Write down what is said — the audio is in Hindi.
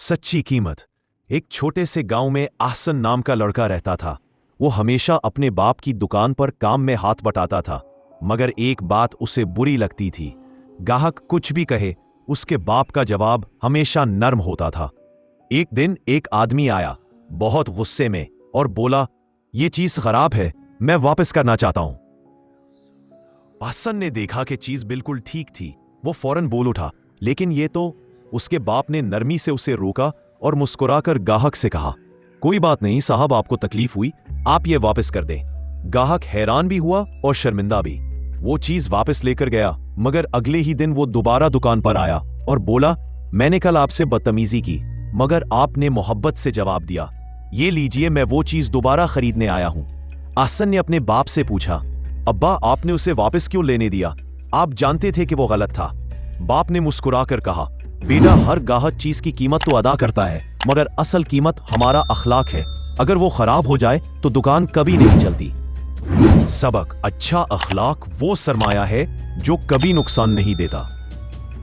सच्ची कीमत। एक छोटे से गांव में आहसन नाम का लड़का रहता था। वो हमेशा अपने बाप की दुकान पर काम में हाथ बटाता था, मगर एक बात उसे बुरी लगती थी। गाहक कुछ भी कहे, उसके बाप का जवाब हमेशा नर्म होता था। एक दिन एक आदमी आया, बहुत गुस्से में, और बोला, ये चीज खराब है, मैं वापस करना चाहता हूं। आहसन ने देखा कि चीज बिल्कुल ठीक थी। वो फौरन बोल उठा, लेकिन ये तो। उसके बाप ने नरमी से उसे रोका और मुस्कुराकर गाहक से कहा, कोई बात नहीं साहब, आपको तकलीफ हुई, आप ये वापस कर दें। गाहक हैरान भी हुआ और शर्मिंदा भी। वो चीज वापस लेकर गया, मगर अगले ही दिन वो दोबारा दुकान पर आया और बोला, मैंने कल आपसे बदतमीजी की, मगर आपने मोहब्बत से जवाब दिया। ये लीजिए, मैं वो चीज दोबारा खरीदने आया हूं। आहसन ने अपने बाप से पूछा, अब्बा, आपने उसे वापस क्यों लेने दिया? आप जानते थे कि वो गलत था। बाप ने मुस्कुराकर कहा, बेटा, हर गाहक चीज की कीमत तो अदा करता है, मगर असल कीमत हमारा अखलाक है। अगर वो खराब हो जाए तो दुकान कभी नहीं चलती। सबक: अच्छा अखलाक वो सरमाया है जो कभी नुकसान नहीं देता।